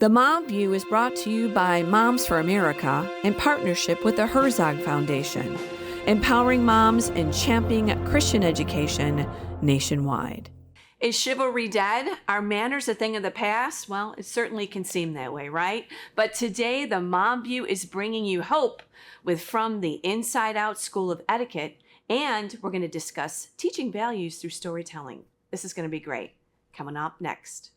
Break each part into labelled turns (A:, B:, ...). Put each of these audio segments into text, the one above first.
A: The Mom View is brought to you by Moms for America in partnership with the Herzog Foundation, empowering moms and championing Christian education nationwide. Is chivalry dead? Are manners a thing of the past? Well, it certainly can seem that way, right? But today, the Mom View is bringing you hope with From the Inside Out School of Etiquette, and we're going to discuss teaching values through storytelling. This is going to be great. Coming up next.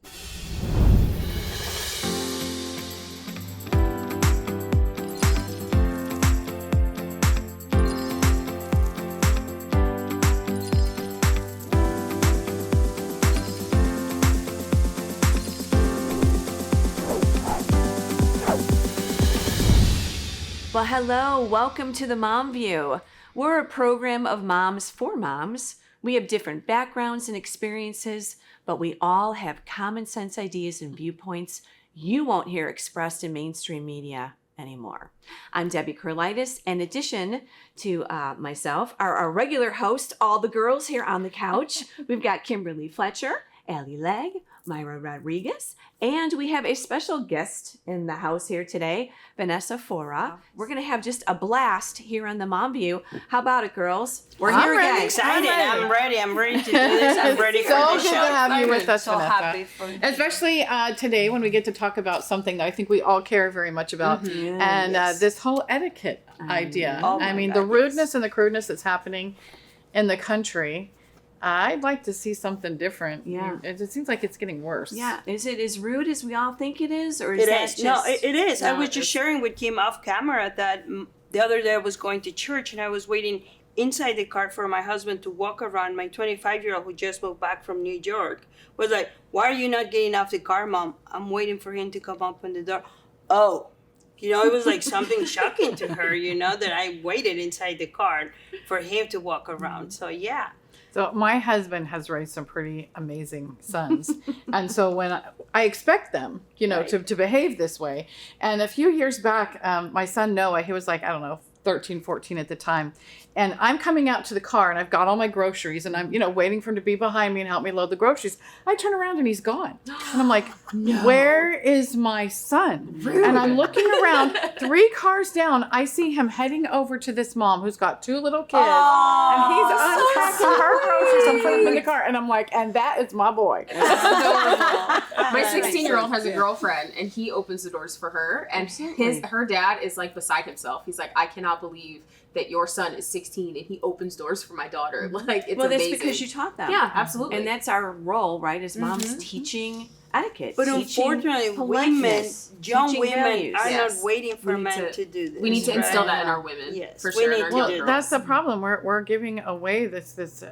A: Well, hello. Welcome to the Mom View. We're a program of moms for moms. We have different backgrounds and experiences, but we all have common sense ideas and viewpoints you won't hear expressed in mainstream media anymore. I'm Debbie Curlitis. In addition to myself, our regular host, all the girls here on the couch. We've got Kimberly Fletcher, Allie Legg, Myra Rodriguez, and we have a special guest in the house here today, Vanessa Fora. We're going to have just a blast here on the Mom View. How about it, girls? We're here again.
B: I'm excited. I'm ready to do this. I'm ready for the show.
C: So good to have you with us,
D: so
C: Vanessa.
D: happy for you.
C: Especially today when we get to talk about something that I think we all care very much about, and this whole etiquette idea.
B: Oh
C: I mean,
B: God,
C: the rudeness and the crudeness that's happening in the country. I'd like to see something different.
A: Yeah.
C: It seems like it's getting worse.
A: Yeah. Is it as rude as we all think it is? Or is
B: It
A: that
B: is.
A: just...
B: No, it is. I
A: No,
B: was
A: it
B: just
A: is.
B: sharing with Kim off camera that the other day I was going to church and I was waiting inside the car for my husband to walk around. My 25-year-old who just moved back from New York was like, "Why are you not getting off the car, Mom? I'm waiting for him to come open the door." Oh. It was like something shocking to her, that I waited inside the car for him to walk around. So, yeah.
C: So my husband has raised some pretty amazing sons. And so when I expect them,
B: Right.
C: to behave this way. And a few years back, my son Noah, he was like, I don't know, 13, 14 at the time. And I'm coming out to the car and I've got all my groceries and I'm, waiting for him to be behind me and help me load the groceries. I turn around and he's gone. And I'm like, where is my son?
A: Rude.
C: And I'm looking around, 3 cars down. I see him heading over to this mom who's got 2 little kids. And he's unpacking her groceries and putting them in the car. And I'm like, and that is my boy.
D: My 16-year-old has a girlfriend, and he opens the doors for her. And her dad is like beside himself. He's like, I cannot believe that your son is 16 and he opens doors for my daughter. Like, it's
A: Well, that's
D: amazing.
A: because you taught them.
D: Yeah, absolutely.
A: And that's our role, right, as moms, teaching etiquette.
B: But
A: teaching
B: unfortunately,
A: politeness,
B: young
A: teaching
B: women
A: values.
B: are
D: Yes.
B: not waiting for
D: We need
B: men
D: to-
B: to do this.
D: we need to instill
B: right?
D: that in our women.
B: Yes,
D: for
B: we
D: sure.
B: need
D: in our
B: to
D: young
B: do
D: girls.
C: That's the problem. We're giving away this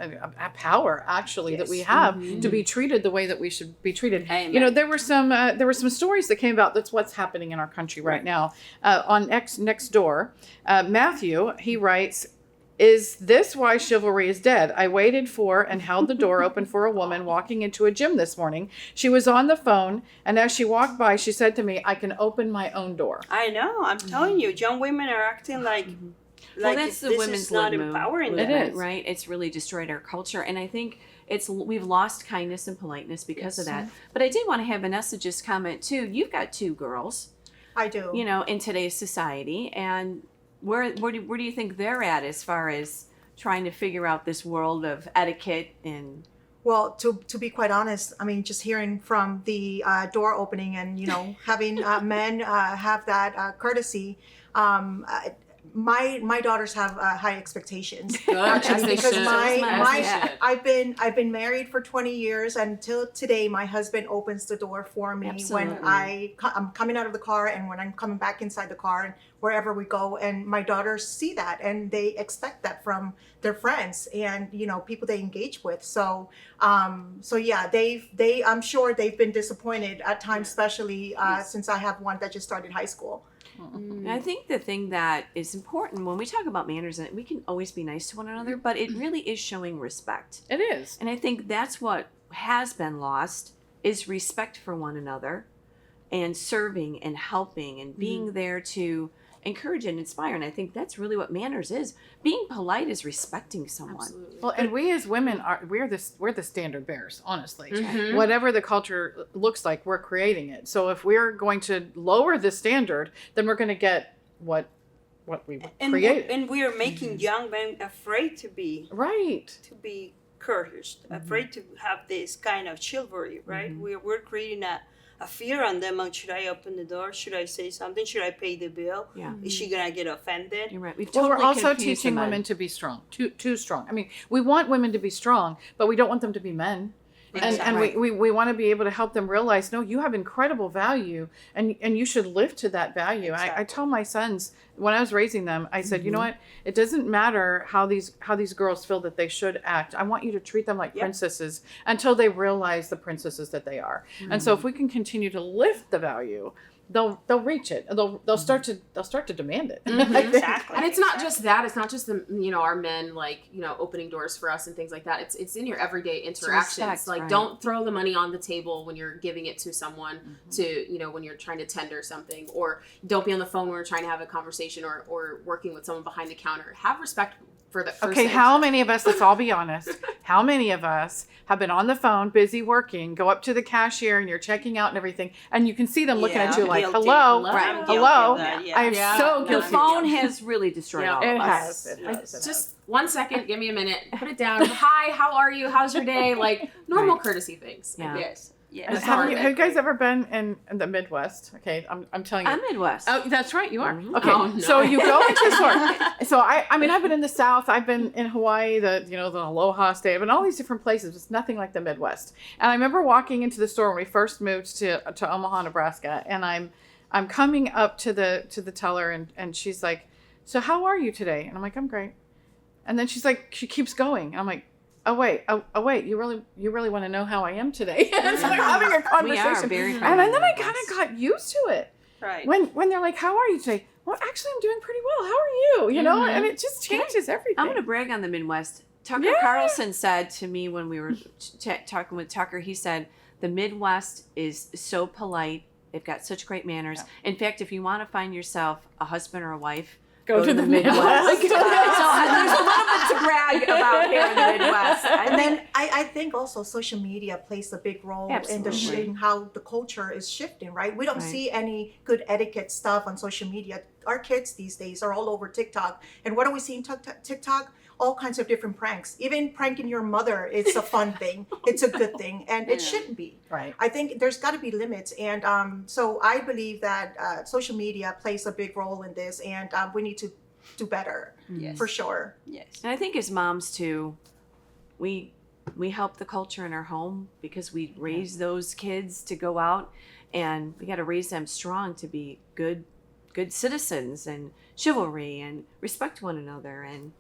C: power actually that we have to be treated the way that we should be treated.
B: Amen.
C: There were some stories that came about. That's what's happening in our country right now. On next door, Matthew, he writes, "Is this why chivalry is dead? I waited for and held the door open for a woman walking into a gym this morning. She was on the phone, and as she walked by, she said to me, 'I can open my own door.'"
B: I know. I'm telling you, young women are acting like
A: Well, that's the
B: this
A: women's
B: is not
A: movement,
B: empowering them.
C: It is.
A: right? It's really destroyed our culture, and I think we've lost kindness and politeness because of that. But I did want to have Vanessa just comment too. You've got 2 girls,
E: I do.
A: in today's society, and where do you think they're at as far as trying to figure out this world of etiquette and...
E: Well, to be quite honest, I mean, just hearing from the door opening and, having men have that courtesy, my daughters have high expectations.
D: As they
E: because
D: should.
E: I've been married for 20 years, and till today my husband opens the door for me when I'm coming out of the car and when I'm coming back inside the car and wherever we go, and my daughters see that and they expect that from their friends and people they engage with. So yeah, I'm sure they've been disappointed at times, especially since I have one that just started high school.
A: And I think the thing that is important when we talk about manners, and we can always be nice to one another, but it really is showing respect.
C: It is.
A: And I think that's what has been lost, is respect for one another. and serving and helping and being there to encourage and inspire. And I think that's really what manners is. Being polite is respecting someone.
D: Absolutely.
C: Well, and we as women we're the standard bearers, honestly.
D: Mhm.
C: Whatever the culture looks like, we're creating it. So if we're going to lower the standard, then we're going to get what we created.
B: And we are making young men afraid to be
C: Right.
B: courteous, afraid to have this kind of chivalry, right? We're creating a fear on them. Oh, should I open the door? Should I say something? Should I pay the bill?
A: Yeah.
B: Is she gonna get offended?
A: You're right. We've
C: Well,
A: totally
C: we're also
A: confused
C: teaching
A: the men.
C: women to be strong, too strong. I mean, we want women to be strong, but we don't want them to be men. And
A: Right.
C: we want to be able to help them realize, no, you have incredible value, and you should live to that value. I tell my sons when I was raising them, I said, you know what? It doesn't matter how these girls feel that they should act. I want you to treat them like princesses until they realize the princesses that they are. And so if we can continue to lift the value, they'll reach it. They'll start to demand it.
B: Exactly.
D: And it's not just that. It's not just the our men opening doors for us and things like that. It's in your everyday interactions.
A: respect,
D: Like
A: right.
D: don't throw the money on the table when you're giving it to someone to when you're trying to tender something, or don't be on the phone when you're trying to have a conversation or working with someone behind the counter. Have respect for the person.
C: Okay, how many of us, let's all be honest, how many of us have been on the phone, busy working, go up to the cashier and you're checking out and everything, and you can see them looking at you like,
B: Guilty.
C: hello,
A: Right.
B: I'm guilty
C: hello.
B: of that, yeah.
C: I am
D: Yeah.
C: so
D: No,
A: The
C: guilty.
A: phone has really destroyed all
C: It
A: of us.
C: has. It has.
D: Just 1 second, give me a minute, put it down. Hi, how are you? How's your day? Like normal
A: Right.
D: courtesy things.
A: Yeah.
B: Yes. Yes.
D: It's
C: Have
D: hard.
C: you guys ever been in the Midwest? Okay, I'm telling you.
A: I'm Midwest.
C: Oh, that's right, you are.
A: Mhm.
C: Okay,
D: Oh, no.
C: so you go into the store. So I mean, I've been in the South. I've been in Hawaii, the Aloha State. I've been all these different places. It's nothing like the Midwest. And I remember walking into the store when we first moved to Omaha, Nebraska, and I'm coming up to the teller, and she's like, "So how are you today?" And I'm like, "I'm great." And then she keeps going. And I'm like, oh wait, you really want to know how I am today? And so they're having a conversation.
A: very
C: and
A: friendly
C: then I
A: Midwest.
C: kind of got used to it.
B: Right.
C: When they're like, how are you today? Well, actually, I'm doing pretty well. How are you? You know, and it just changes everything.
A: I'm going to brag on the Midwest. Tucker
C: Yeah.
A: Carlson said to me when we were talking with Tucker, he said, the Midwest is so polite. They've got such great manners. In fact, if you want to find yourself a husband or a wife,
C: Go to the Midwest.
A: So there's a little bit to brag about here in the Midwest.
E: And then I think also social media plays a big role
A: Absolutely.
E: in how the culture is shifting, right? We don't
A: Right.
E: see any good etiquette stuff on social media. Our kids these days are all over TikTok. And what are we seeing TikTok? All kinds of different pranks. Even pranking your mother is a fun thing. It's a good thing. And it shouldn't be.
C: Right.
E: I think there's got to be limits. And so I believe that social media plays a big role in this. And we need to do better,
B: Yes.
E: for sure.
B: Yes.
A: And I think as moms too, we help the culture in our home because we raise those kids to go out, and we got to raise them strong to be good citizens and chivalry and respect one another and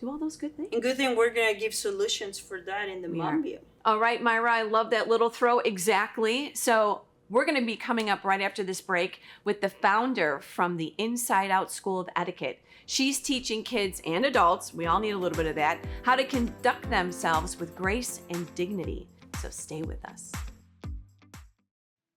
A: do all those good things.
B: And good thing we're gonna give solutions for that in the
A: We
B: Mom
A: are.
B: View.
A: All right, Myra, I love that little throw. Exactly. So we're going to be coming up right after this break with the founder from the Inside Out School of Etiquette. She's teaching kids and adults, we all need a little bit of that, how to conduct themselves with grace and dignity. So stay with us.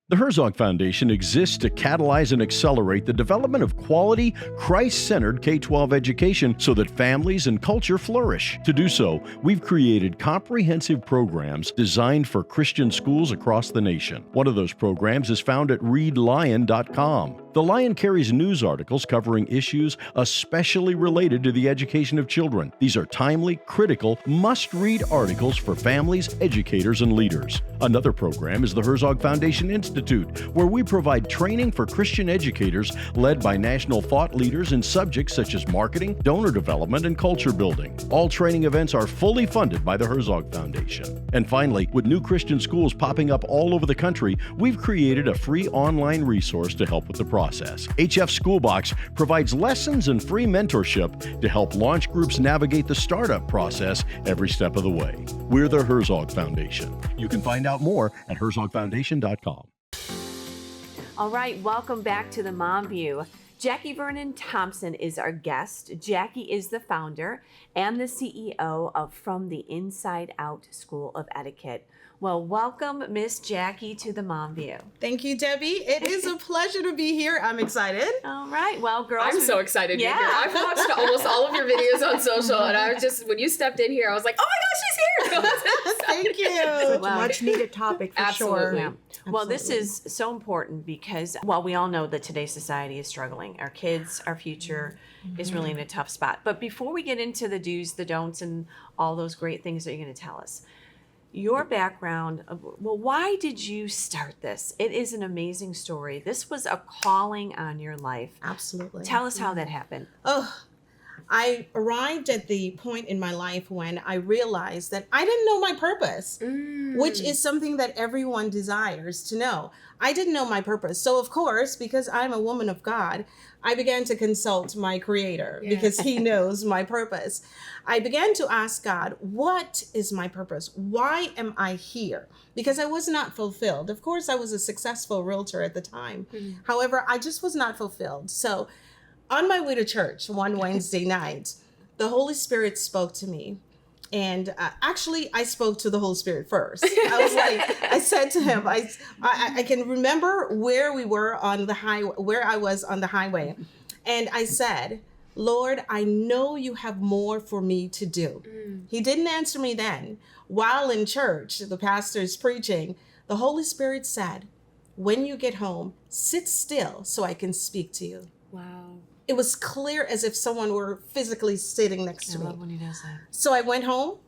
F: The Herzog Foundation exists to catalyze and accelerate the development of quality, Christ-centered K-12 education so that families and culture flourish. To do so, we've created comprehensive programs designed for Christian schools across the nation. One of those programs is found at readlion.com. The Lion carries news articles covering issues especially related to the education of children. These are timely, critical, must-read articles for families, educators, and leaders. Another program is the Herzog Foundation Institute, where we provide training for Christian educators led by national thought leaders in subjects such as marketing, donor development, and culture building. All training events are fully funded by the Herzog Foundation. And finally, with new Christian schools popping up all over the country, we've created a free online resource to help with the process. HF Schoolbox provides lessons and free mentorship to help launch groups navigate the startup process every step of the way. We're the Herzog Foundation. You can find out more at herzogfoundation.com.
A: All right, welcome back to the Mom View. Jackie Vernon Thompson is our guest. Jackie is the founder and the CEO of From the Inside Out School of Etiquette. Well, welcome Miss Jackie to the Mom View.
G: Thank you, Debbie. It is a pleasure to be here. I'm excited.
A: All right. Well, girls.
D: I'm so excited to
A: Yeah.
D: be here. I've watched almost all of your videos on social, and I was just, when you stepped in here, I was like, oh my gosh, she's here.
G: Thank you.
A: Wow.
E: Much needed topic for
D: Absolutely.
E: sure.
A: Yeah. Well, this is so important because, well, we all know that today's society is struggling. Our kids, our future is really in a tough spot. But before we get into the do's, the don'ts, and all those great things that you're going to tell us, your background, well, why did you start this? It is an amazing story. This was a calling on your life.
G: Absolutely.
A: Tell us how that happened.
G: Oh, I arrived at the point in my life when I realized that I didn't know my purpose, which is something that everyone desires to know. I didn't know my purpose. So, of course, because I'm a woman of God, I began to consult my Creator because He knows my purpose. I began to ask God, what is my purpose? Why am I here? Because I was not fulfilled. Of course, I was a successful realtor at the time. However, I just was not fulfilled. So, on my way to church one Wednesday night, the Holy Spirit spoke to me. And actually, I spoke to the Holy Spirit first. I was like, I said to him, I can remember where we were on the highway, where I was on the highway. And I said, Lord, I know you have more for me to do. He didn't answer me then. While in church, the pastor's preaching, the Holy Spirit said, when you get home, sit still so I can speak to you.
A: Wow.
G: It was clear as if someone were physically sitting next to
A: I
G: me.
A: love when he does that.
G: So I went home,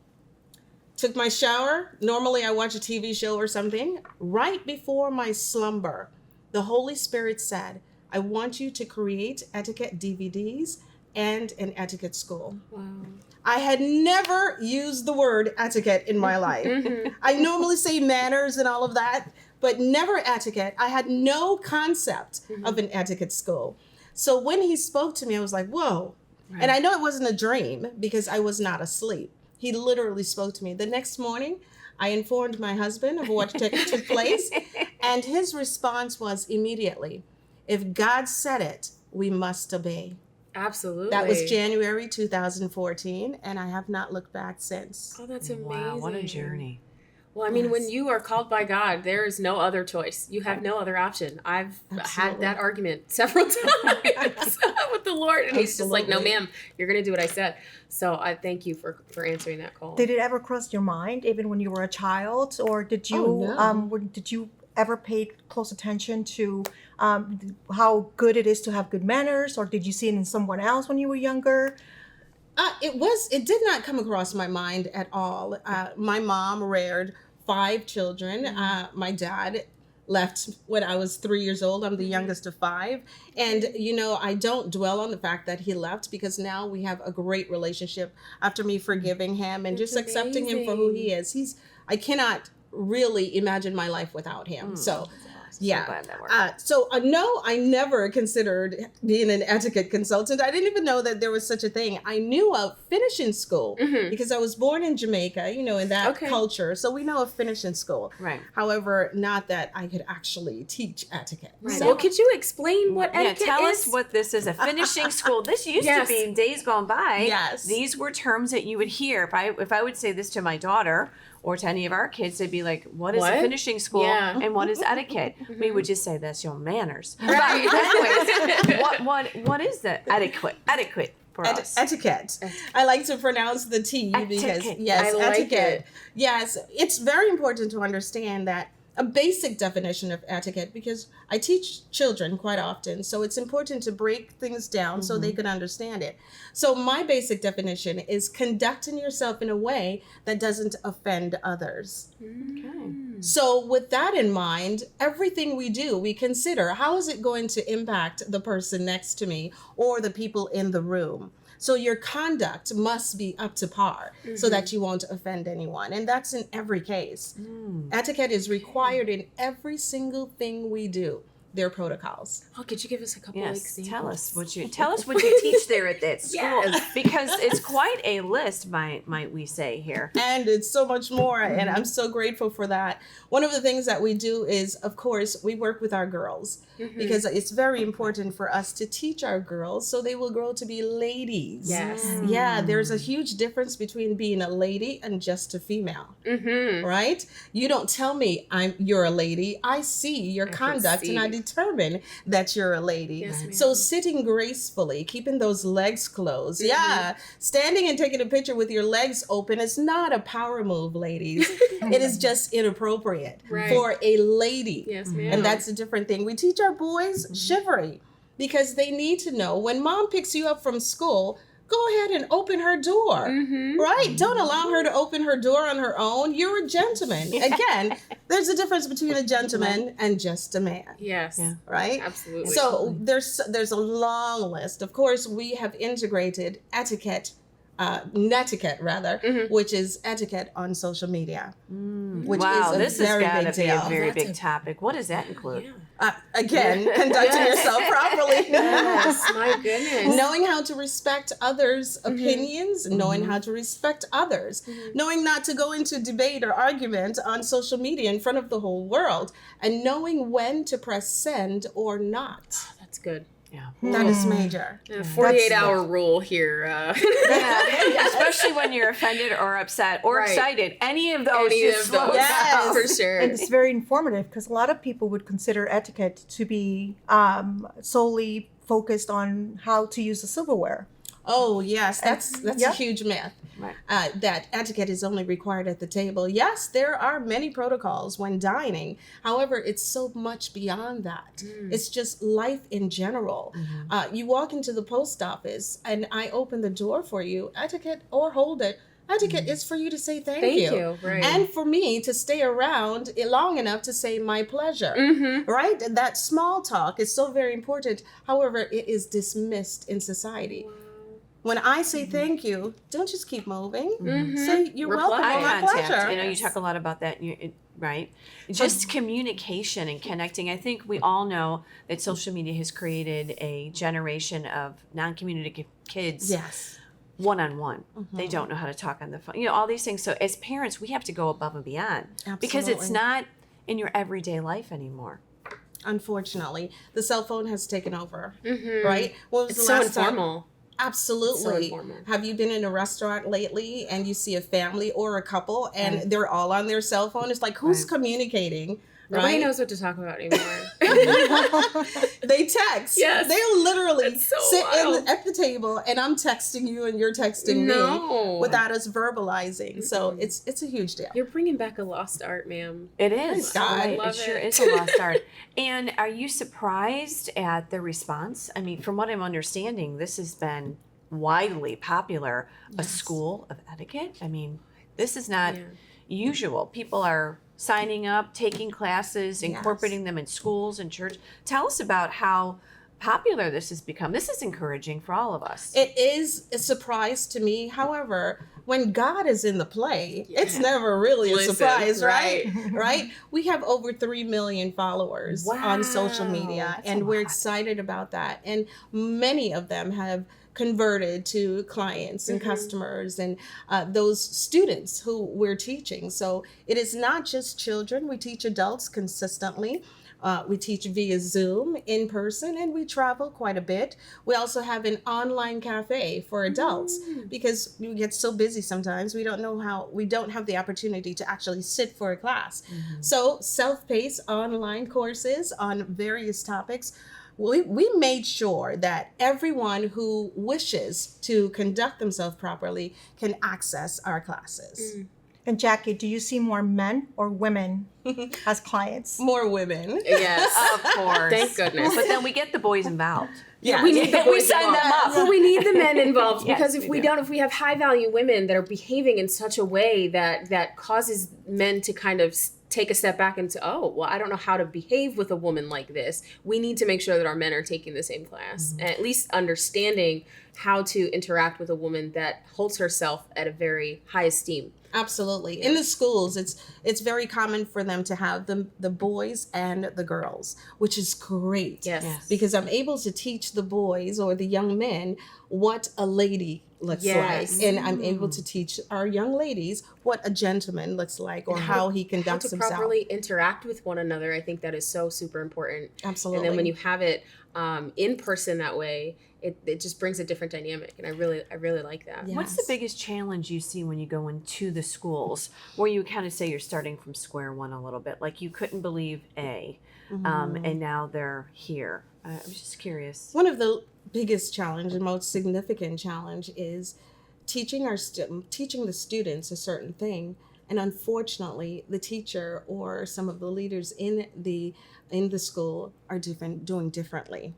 G: took my shower. Normally I watch a TV show or something. Right before my slumber, the Holy Spirit said, I want you to create etiquette DVDs and an etiquette school.
A: Wow.
G: I had never used the word etiquette in my life. I normally say manners and all of that, but never etiquette. I had no concept of an etiquette school. So when he spoke to me, I was like, whoa. Right. And I know it wasn't a dream because I was not asleep. He literally spoke to me. The next morning, I informed my husband of what took place. And his response was immediately, if God said it, we must obey.
D: Absolutely.
G: That was January 2014, and I have not looked back since.
D: Oh, that's amazing.
A: Wow, what a journey.
D: Well, I mean, when you are called by God, there is no other choice. You have no other option. I've had that argument several times with the Lord, and He's just like, no, ma'am, you're going to do what I said. So I thank you for answering that call.
E: Did it ever cross your mind, even when you were a child, or did you did you ever pay close attention to how good it is to have good manners, or did you see it in someone else when you were younger?
G: It did not come across my mind at all. My mom reared 5 children. My dad left when I was 3 years old. I'm the youngest of 5. And, I don't dwell on the fact that he left because now we have a great relationship after me forgiving him and just accepting him for who he is. I cannot really imagine my life without him. So yeah. No, I never considered being an etiquette consultant. I didn't even know that there was such a thing. I knew of finishing school because I was born in Jamaica, in that culture. So we know of finishing school. Right. However, not that I could actually teach etiquette.
D: Right. So, well, could you explain what etiquette
A: tell
D: is?
A: us what this is, a finishing school. This used to be in days gone by.
G: Yes.
A: These were terms that you would hear. If I would say this to my daughter, or to any of our kids, they'd be like, what is a finishing school and what is etiquette? We would just say, that's your manners. Right. But anyways, what is the etiquette for us?
G: Etiquette. I like to pronounce the T because, yes, etiquette. Yes, it's very important to understand that a basic definition of etiquette, because I teach children quite often, so it's important to break things down so they can understand it. So my basic definition is conducting yourself in a way that doesn't offend others. Okay. So with that in mind, everything we do, we consider, how is it going to impact the person next to me or the people in the room? So your conduct must be up to par so that you won't offend anyone. And that's in every case. Etiquette is required in every single thing we do. their protocols.
D: Oh, could you give us a couple
A: Yes,
D: examples?
A: tell us what you teach there at that school,
D: Yes.
A: because it's quite a list, might we say here.
G: And it's so much more, and I'm so grateful for that. One of the things that we do is, of course, we work with our girls because it's very important for us to teach our girls so they will grow to be ladies.
D: Yes.
G: Yeah, there's a huge difference between being a lady and just a female. Right? You don't tell me you're a lady. I see your conduct and I determine that you're a lady.
D: Yes, ma'am.
G: So sitting gracefully, keeping those legs closed. Yeah. Standing and taking a picture with your legs open is not a power move, ladies. It is just inappropriate for a lady.
D: Yes, ma'am.
G: And that's a different thing. We teach our boys chivalry because they need to know when mom picks you up from school, go ahead and open her door, right? Don't allow her to open her door on her own. You're a gentleman. Again, there's a difference between a gentleman and just a man.
D: Yes.
A: Yeah.
G: Right?
D: Absolutely.
G: So there's a long list. Of course, we have integrated netiquette rather, which is etiquette on social media. Which
A: Wow,
G: is a
A: this has
G: very
A: got
G: big
A: to be a
G: deal.
A: very big topic. What does that include?
G: Again, conducting yourself properly.
D: Yes, my goodness.
G: Knowing how to respect others' opinions, knowing how to respect others, knowing not to go into debate or argument on social media in front of the whole world, and knowing when to press send or not.
D: That's good.
A: Yeah.
G: That is major.
D: 48-hour rule here.
A: Yeah, especially when you're offended or upset or excited. Any of those just slow down.
D: for sure.
H: And it's very informative because a lot of people would consider etiquette to be solely focused on how to use the silverware.
G: Oh yes, that's
H: yeah.
G: a huge myth.
A: Right.
G: That etiquette is only required at the table. Yes, there are many protocols when dining. However, it's so much beyond that. It's just life in general. You walk into the post office and I open the door for you. Etiquette or hold it. Etiquette is for you to say thank you.
D: Right.
G: And for me to stay around long enough to say my pleasure. Right? And that small talk is so very important. However, it is dismissed in society. When I say thank you, don't just keep moving. Say you're welcome.
A: Eye
G: My
A: contact.
G: pleasure.
A: I know you talk a lot about that, right? Just communication and connecting. I think we all know that social media has created a generation of non-communicative kids.
G: Yes.
A: One-on-one. They don't know how to talk on the phone. All these things. So as parents, we have to go above and beyond. Because it's
G: Absolutely.
A: not in your everyday life anymore.
G: Unfortunately, the cell phone has taken over. Right? When was
D: It's
G: the
D: so
G: last time?
D: informal.
G: Absolutely.
D: informal.
G: Have you been in a restaurant lately and you see a family or a couple and they're all on their cell phone? It's like, who's communicating?
D: Nobody
G: Right?
D: knows what to talk about anymore.
G: They text.
D: Yes.
G: They'll literally
D: It's so
G: sit
D: wild.
G: at the table and I'm texting you and you're texting
D: No.
G: me without us verbalizing. So it's a huge deal.
D: You're bringing back a lost art, ma'am.
A: It is.
G: God.
A: Right?
D: Love
A: It sure
D: it.
A: is a lost art. And are you surprised at the response? I mean, from what I'm understanding, this has been widely popular. A school of etiquette. I mean, this is not usual. People are signing up, taking classes, incorporating them in schools and church. Tell us about how popular this has become. This is encouraging for all of us.
G: It is a surprise to me. However, when God is in the play, it's never really a surprise, right? Right? We have over 3 million followers on social media,
A: That's a
G: and we're
A: lot.
G: excited about that. And many of them have converted to clients and customers and those students who we're teaching. So it is not just children. We teach adults consistently. We teach via Zoom, in person, and we travel quite a bit. We also have an online cafe for adults because we get so busy sometimes we don't have the opportunity to actually sit for a class. So self-paced online courses on various topics. We made sure that everyone who wishes to conduct themselves properly can access our classes.
H: And Jackie, do you see more men or women as clients?
G: More women.
D: Yes.
A: Of course.
D: Thank goodness.
A: But then we get the boys involved.
G: Yeah,
D: we need the
A: We
D: boys
A: sign them
D: involved.
A: up.
D: But we need the men involved
A: Yes,
D: because if
A: we
D: we
A: do.
D: don't, if we have high value women that are behaving in such a way that causes men to kind of take a step back and say, oh, well, I don't know how to behave with a woman like this. We need to make sure that our men are taking the same class, and at least understanding how to interact with a woman that holds herself at a very high esteem.
G: Absolutely. In the schools, it's very common for them to have the boys and the girls, which is great.
D: Yes.
G: Because I'm able to teach the boys or the young men what a lady looks
D: Yes.
G: like. And I'm able to teach our young ladies what a gentleman looks like or how he
D: How
G: conducts
D: to
G: himself.
D: properly interact with one another. I think that is so super important.
G: Absolutely.
D: And then when you have it in person that way, it just brings a different dynamic, and I really like that.
G: Yeah.
A: What's the biggest challenge you see when you go into the schools where you kind of say you're starting from square one a little bit? Like you couldn't believe A, and now they're here. I'm just curious.
G: One of the biggest challenge and most significant challenge is teaching the students a certain thing, and unfortunately the teacher or some of the leaders in the school are doing differently.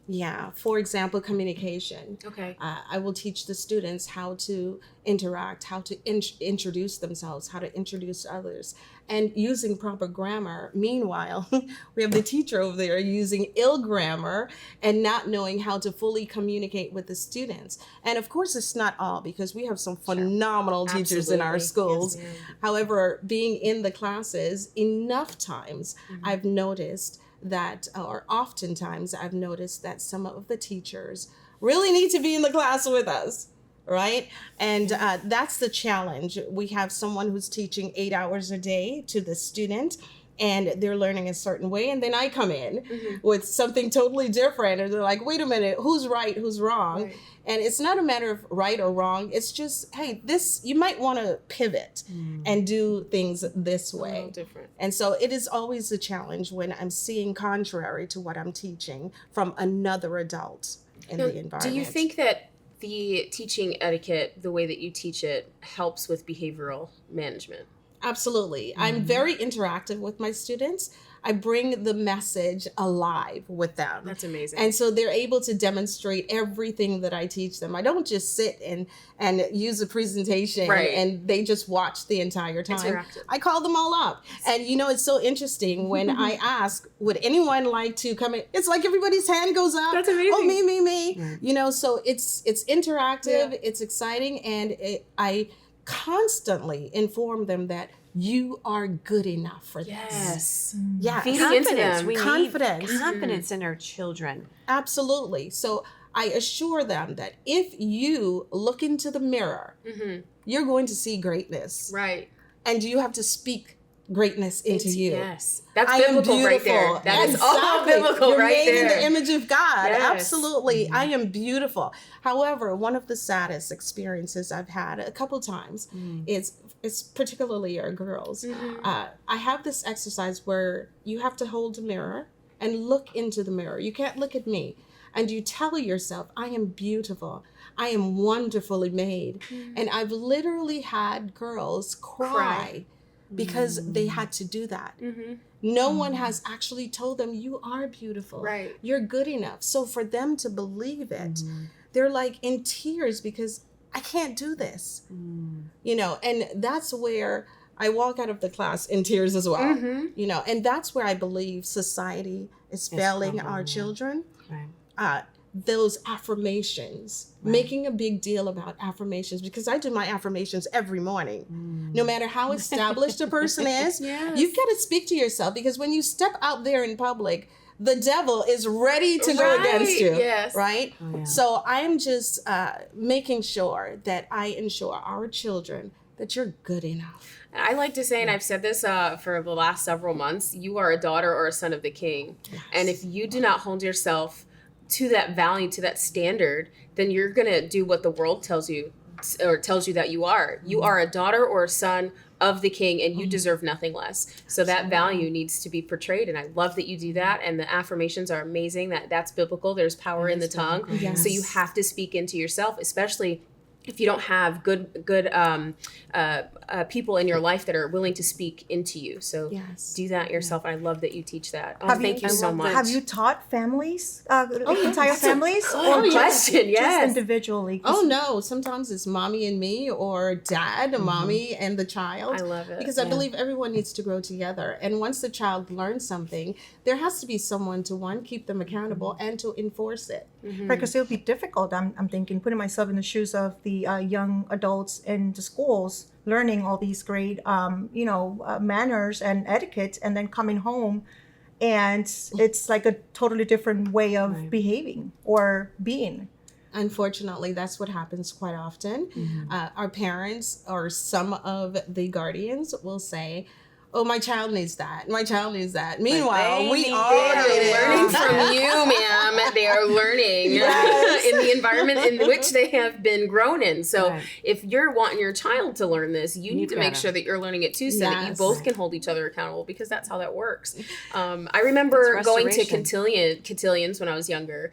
G: Yeah. For example, communication.
D: Okay.
G: I will teach the students how to interact, how to introduce themselves, how to introduce others, and using proper grammar. Meanwhile, we have the teacher over there using ill grammar and not knowing how to fully communicate with the students. And of course, it's not all, because we have some phenomenal teachers in our schools.
D: Yes,
G: However, being in the classes enough times, I've noticed that, or oftentimes I've noticed that some of the teachers really need to be in the class with us, right? And that's the challenge. We have someone who's teaching 8 hours a day to the student, and they're learning a certain way, and then I come in with something totally different, and they're like, wait a minute, who's right, who's wrong?
D: Right.
G: And it's not a matter of right or wrong. It's just, hey, this, you might want to pivot and do things this
D: A
G: way.
D: little different.
G: And so it is always a challenge when I'm seeing contrary to what I'm teaching from another adult in
D: Now,
G: the environment.
D: do you think that the teaching etiquette, the way that you teach it, helps with behavioral management?
G: Absolutely. I'm very interactive with my students. I bring the message alive with them.
D: That's amazing.
G: And so they're able to demonstrate everything that I teach them. I don't just sit and use a presentation
D: Right.
G: and they just watch the entire time.
D: Interactive.
G: I call them all up. And it's so interesting when I ask, would anyone like to come in? It's like everybody's hand goes up.
D: That's amazing.
G: Oh, me. So it's interactive, it's exciting, and I constantly inform them that you are good enough for this.
D: Yes.
G: Yes.
D: Feeding into
A: Confidence.
D: them.
A: We
G: Confidence.
A: need confidence in our children.
G: Absolutely. So I assure them that if you look into the mirror, you're going to see greatness.
D: Right.
G: And you have to speak greatness into you.
D: Yes. That's
G: I am
D: biblical right there.
G: beautiful.
D: That is all
G: Exactly.
D: biblical
G: You're
D: right
G: made
D: there.
G: in the image of God.
D: Yes.
G: Absolutely. I am beautiful. However, one of the saddest experiences I've had a couple times is particularly our girls. I have this exercise where you have to hold a mirror and look into the mirror. You can't look at me. And you tell yourself, I am beautiful. I am wonderfully made. And I've literally had girls cry because they had to do that. No one has actually told them, you are beautiful.
D: Right.
G: You're good enough. So for them to believe it, they're like in tears because I can't do this. And that's where I walk out of the class in tears as well. And that's where I believe society is failing our children.
A: Right.
G: Those affirmations, making a big deal about affirmations, because I do my affirmations every morning. No matter how established a person is, you've got to speak to yourself, because when you step out there in public, the devil is ready to go against you.
D: Yes.
G: Right?
A: Oh, yeah.
G: So I'm just making sure that I ensure our children that you're good enough.
D: And I like to say, and I've said this for the last several months, you are a daughter or a son of the King.
G: Yes.
D: And if you do not hold yourself to that value, to that standard, then you're going to do what the world tells you, or tells you that you are. You are a daughter or a son of the King, and you deserve nothing less. So that value needs to be portrayed, and I love that you do that. And the affirmations are amazing. That's biblical. There's power in the tongue.
G: Yes.
D: So you have to speak into yourself, especially if you don't have good people in your life that are willing to speak into you. So
G: Yes.
D: do that yourself. I love that you teach that. Oh,
H: Have
D: thank you so much.
H: Have you taught families, entire families, or
D: good question, yes.
H: just individually? 'Cause
G: Oh no, sometimes it's mommy and me, or dad, mommy and the child.
D: I love it.
G: Because I believe everyone needs to grow together. And once the child learns something, there has to be someone to, one, keep them accountable and to enforce it.
H: Right, because it'll be difficult. I'm thinking, putting myself in the shoes of the young adults in the schools, learning all these great, manners and etiquette, and then coming home, and it's like a totally different way of behaving or being.
G: Unfortunately, that's what happens quite often. Our parents or some of the guardians will say, oh, my child needs that. My child needs that. Meanwhile, we are
D: learning from you, ma'am. They are learning in the environment in which they have been grown in. So if you're wanting your child to learn this, you need to make sure that you're learning it too, so that you both can hold each other accountable, because that's how that works. I remember going to cotillions when I was younger.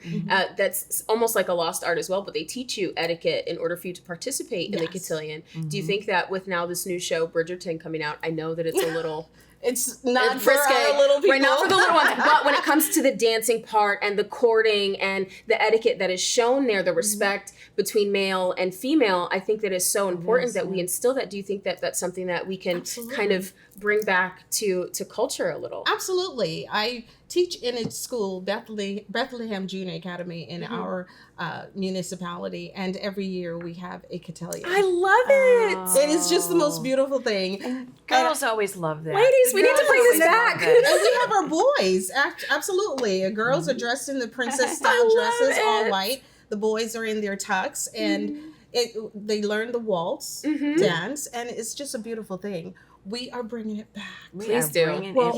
D: That's almost like a lost art as well, but they teach you etiquette in order for you to participate in the cotillion. Do you think that with now this new show, Bridgerton, coming out, I know that it's a little...
G: It's not for our little people.
D: Right, not for the little ones. But when it comes to the dancing part and the courting and the etiquette that is shown there, the respect between male and female, I think that is so important that we instill that. Do you think that that's something that we can kind of bring back to culture a little?
G: Absolutely. I teach in a school, Bethlehem Junior Academy in our municipality, and every year we have a cotillion.
D: I love it.
G: It is just the most beautiful thing.
A: Girls always love that.
D: Ladies, we need to bring this back.
G: And we have our boys. Absolutely. Girls are dressed in the princess style dresses, all white. The boys are in their tux, and they learn the waltz dance, and it's just a beautiful thing. We are bringing it back.
D: Please do.
H: Well,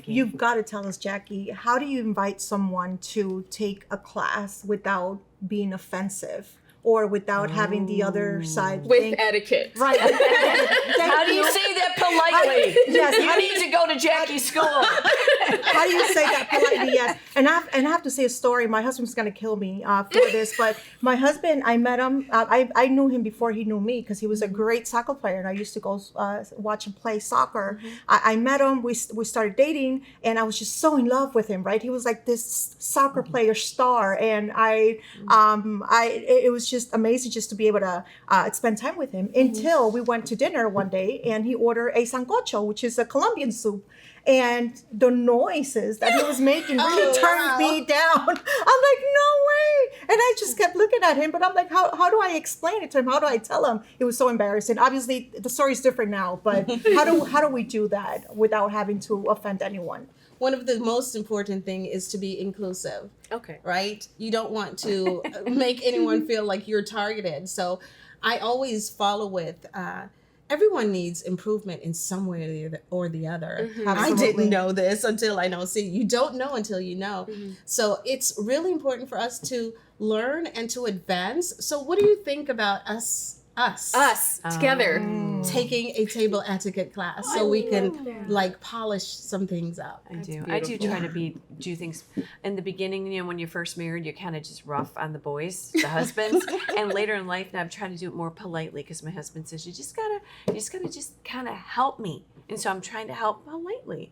H: you've got to tell us, Jackie, how do you invite someone to take a class without being offensive or without having the other side
D: with etiquette?
H: Right.
A: How do you say that politely?
H: Yes.
A: You need to go to Jackie's school.
H: How do you say that politely? Yes. And I have to say a story. My husband's going to kill me for this, but my husband, I met him. I knew him before he knew me, because he was a great soccer player, and I used to go watch him play soccer. I met him. We started dating, and I was just so in love with him. Right? He was like this soccer player star, and it was just amazing just to be able to spend time with him, until we went to dinner one day and he ordered a sancocho, which is a Colombian soup. And the noises that he was making really turned me down. I'm like, no way. And I just kept looking at him, but I'm like, how do I explain it to him? How do I tell him? It was so embarrassing. Obviously, the story's different now, but how do we do that without having to offend anyone?
G: One of the most important thing is to be inclusive.
D: Okay.
G: Right? You don't want to make anyone feel like you're targeted. So I always follow with, everyone needs improvement in some way or the other. I didn't know this until I know. See, you don't know until you know. So it's really important for us to learn and to advance. So what do you think about us
D: together
G: taking a table etiquette class, so we can like polish some things up?
A: I do try to do things in the beginning. When you're first married, you're kind of just rough on the boys, the husbands, and later in life, now I'm trying to do it more politely, because my husband says you just gotta kind of help me, and so I'm trying to help politely.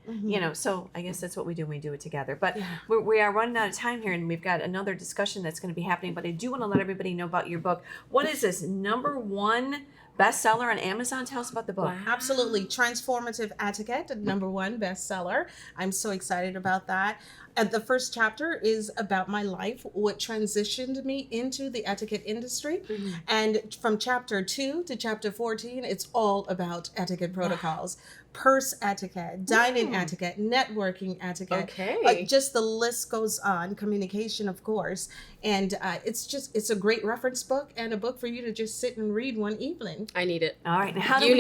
A: So I guess that's what we do when we do it together. But we are running out of time here, and we've got another discussion that's going to be happening. But I do want to let everybody know about your book. What is this? #1 bestseller on Amazon? Tell us about the book.
G: Wow. Absolutely. Transformative Etiquette, #1 bestseller. I'm so excited about that. And the first chapter is about my life, what transitioned me into the etiquette industry. And from chapter 2 to chapter 14, it's all about etiquette protocols. Purse etiquette, dining etiquette, networking etiquette.
D: Okay.
G: Just the list goes on. Communication, of course. And it's a great reference book, and a book for you to just sit and read one evening.
D: I need it.
A: All right.
D: How do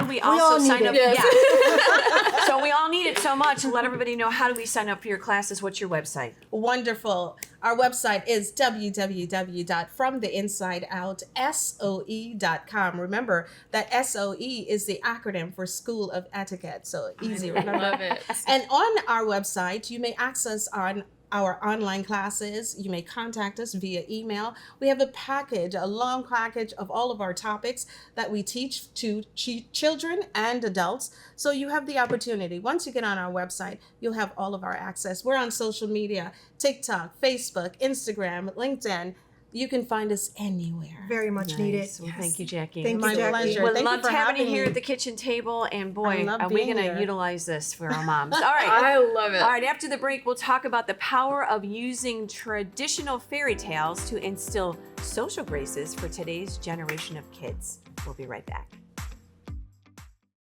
A: we also sign up?
D: Yes.
A: So we all need it so much, and let everybody know, how do we sign up for your classes? What's your website?
G: Wonderful. Our website is www.fromtheinsideoutsoe.com. Remember that SOE is the acronym for School of Etiquette. So easy, remember?
D: Love it.
G: And on our website, you may access our online classes, you may contact us via email. We have a long package of all of our topics that we teach to children and adults. So you have the opportunity. Once you get on our website, you'll have all of our access. We're on social media, TikTok, Facebook, Instagram, LinkedIn. You can find us anywhere.
H: Very much needed.
A: Well, thank you, Jackie.
H: Thank you,
G: My
H: Jackie.
G: pleasure.
A: We
G: Thank you
A: loved
G: for
A: having you
G: having
A: here
G: me.
A: at the kitchen table, and boy,
G: I love
A: are we
G: being
A: going to
G: here.
A: utilize this for our moms. All right.
C: I love it.
A: All right, after the break, we'll talk about the power of using traditional fairy tales to instill social graces for today's generation of kids. We'll be right back.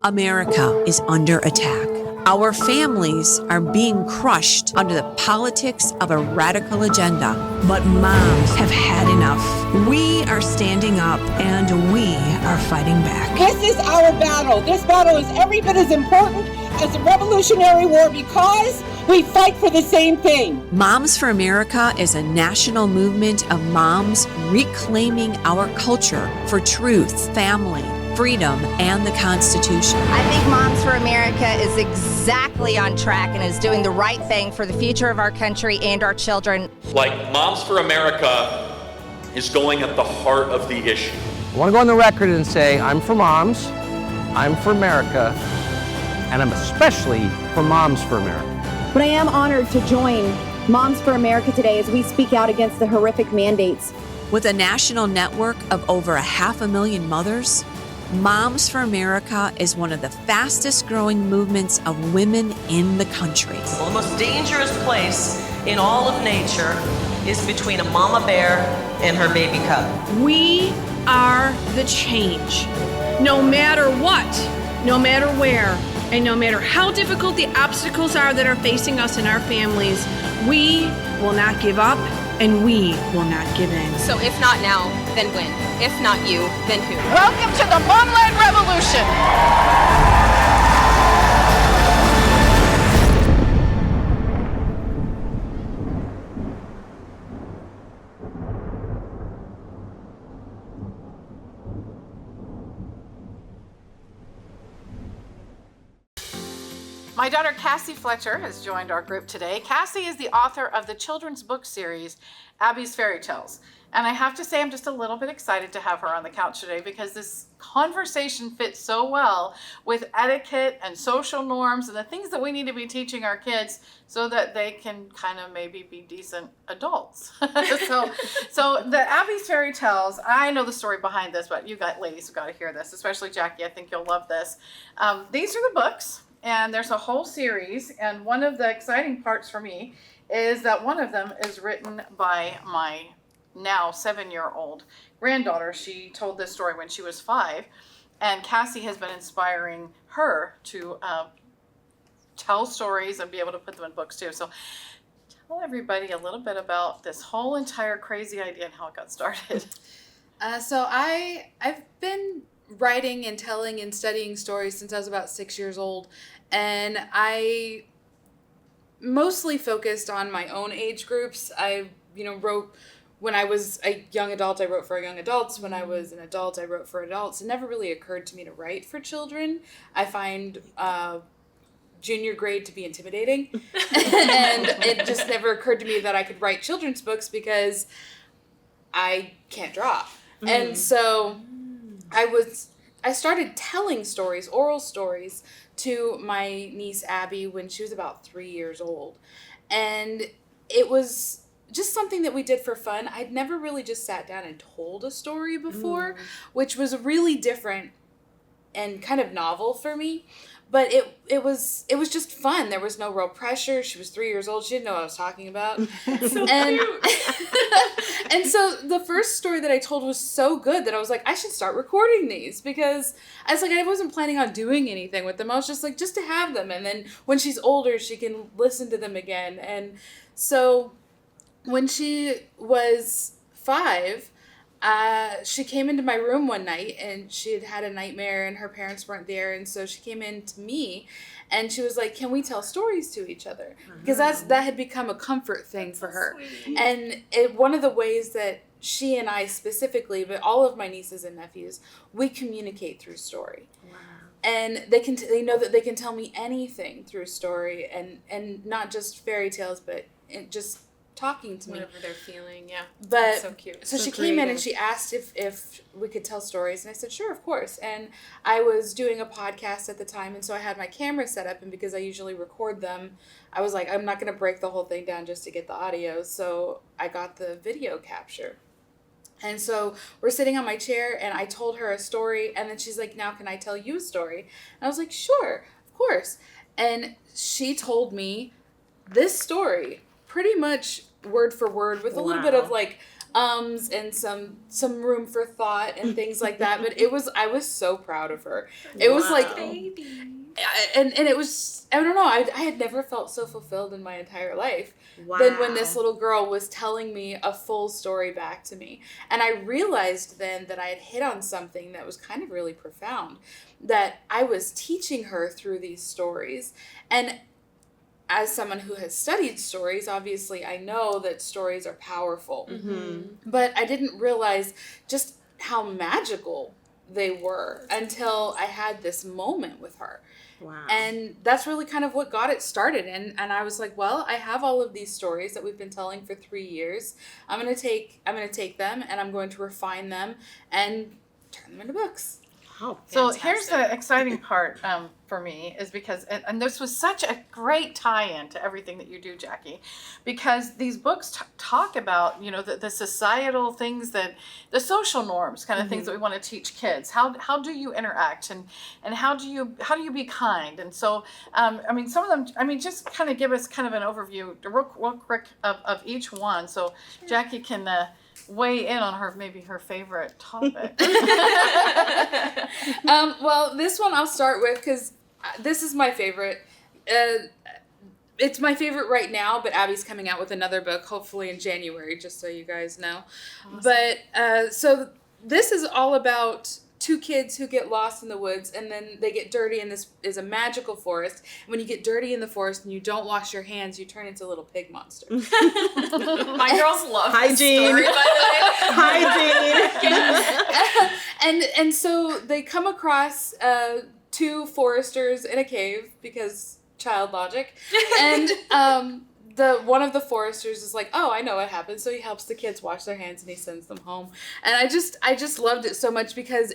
A: America is under attack. Our families are being crushed under the politics of a radical agenda. But moms have had enough. We are standing up and we are fighting back.
I: This is our battle. This battle is every bit as important as the Revolutionary War because we fight for the same thing.
A: Moms for America is a national movement of moms reclaiming our culture for truth, family, freedom, and the Constitution.
J: I think Moms for America is exactly on track and is doing the right thing for the future of our country and our children.
K: Like Moms for America is going at the heart of the issue.
L: I want to go on the record and say I'm for moms, I'm for America, and I'm especially for Moms for America.
M: But I am honored to join Moms for America today as we speak out against the horrific mandates.
A: With a national network of over 500,000 mothers, Moms for America is one of the fastest growing movements of women in the country.
N: The most dangerous place in all of nature is between a mama bear and her baby cub.
O: We are the change. No matter what, no matter where, and no matter how difficult the obstacles are that are facing us and our families, we will not give up and we will not give in.
D: So if not now, then when? If not you, then who?
I: Welcome to the Momland Revolution.
C: My daughter Cassie Fletcher has joined our group today. Cassie is the author of the children's book series, Abby's Fairy Tales. And I have to say I'm just a little bit excited to have her on the couch today because this conversation fits so well with etiquette and social norms and the things that we need to be teaching our kids so that they can kind of maybe be decent adults. So the Abby's Fairy Tales, I know the story behind this, but you ladies have got to hear this, especially Jackie. I think you'll love this. These are the books. And there's a whole series, and one of the exciting parts for me is that one of them is written by my now 7-year-old granddaughter. She told this story when she was 5, and Cassie has been inspiring her to tell stories and be able to put them in books too. So tell everybody a little bit about this whole entire crazy idea and how it got started.
P: So I've been writing and telling and studying stories since I was about 6 years old, and I mostly focused on my own age groups. I wrote when I was a young adult, I wrote for young adults. When I was an adult, I wrote for adults. It never really occurred to me to write for children. I find junior grade to be intimidating, and it just never occurred to me that I could write children's books because I can't draw. And so I started telling stories, oral stories, to my niece Abby when she was about 3 years old. And it was just something that we did for fun. I'd never really just sat down and told a story before, which was really different and kind of novel for me. But it was just fun. There was no real pressure. She was 3 years old. She didn't know what I was talking about.
D: So
P: cute. And so the first story that I told was so good that I was like, I should start recording these, because I wasn't planning on doing anything with them. I was just like, just to have them. And then when she's older, she can listen to them again. And so when she was 5, she came into my room one night and she had had a nightmare and her parents weren't there. And so she came in to me and she was like, can we tell stories to each other? Because that had become a comfort thing for her. Sweet. And one of the ways that she and I specifically, but all of my nieces and nephews, we communicate through story. Wow. And they know that they can tell me anything through story, and not just fairy tales, but just talking to me.
D: Whatever they're feeling, yeah.
P: But
D: that's so cute.
P: So she
D: creative.
P: came in and she asked if we could tell stories, and I said sure, of course. And I was doing a podcast at the time, and so I had my camera set up, and because I usually record them, I was like, I'm not going to break the whole thing down just to get the audio, so I got the video capture. And so we're sitting on my chair, and I told her a story, and then she's like, now can I tell you a story? And I was like, sure, of course. And she told me this story pretty much word for word with a little bit of like and some room for thought and things like that. But I was so proud of her. It was like, baby. And it was, I don't know, I had never felt so fulfilled in my entire life than when this little girl was telling me a full story back to me. And I realized then that I had hit on something that was kind of really profound, that I was teaching her through these stories. And as someone who has studied stories, obviously I know that stories are powerful. But I didn't realize just how magical they were until I had this moment with her.
G: Wow.
P: And that's really kind of what got it started. And I was like, well, I have all of these stories that we've been telling for 3 years. I'm going to take them and I'm going to refine them and turn them into books.
C: Oh, so here's the exciting part for me is because, and this was such a great tie-in to everything that you do, Jackie, because these books talk about, you know, the societal things, that the social norms kind of things that we want to teach kids. How do you interact and how do you be kind? And so, I mean, some of them, I mean, just kind of give us kind of an overview real quick of each one. So Jackie can weigh in on maybe her favorite topic.
P: Well, this one I'll start with because this is my favorite. It's my favorite right now, but Abby's coming out with another book, hopefully in January, just so you guys know. Awesome. But so this is all about two kids who get lost in the woods, and then they get dirty, and this is a magical forest. And when you get dirty in the forest and you don't wash your hands, you turn into little pig monsters.
D: My girls love
G: hygiene.
D: This story, by the way.
G: Hygiene.
P: And so they come across two foresters in a cave because child logic, and one of the foresters is like, oh, I know what happened. So he helps the kids wash their hands and he sends them home. And I just loved it so much because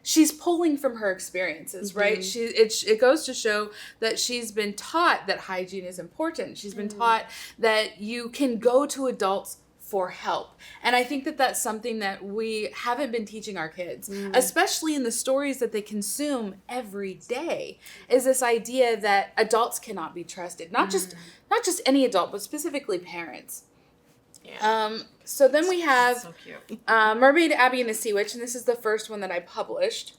P: she's pulling from her experiences, right? It goes to show that she's been taught that hygiene is important. She's been taught that you can go to adults for help. And I think that that's something that we haven't been teaching our kids, especially in the stories that they consume every day, is this idea that adults cannot be trusted. Not just any adult, but specifically parents. Yeah. So then we have Mermaid, Abby, and the Sea Witch, and this is the first one that I published.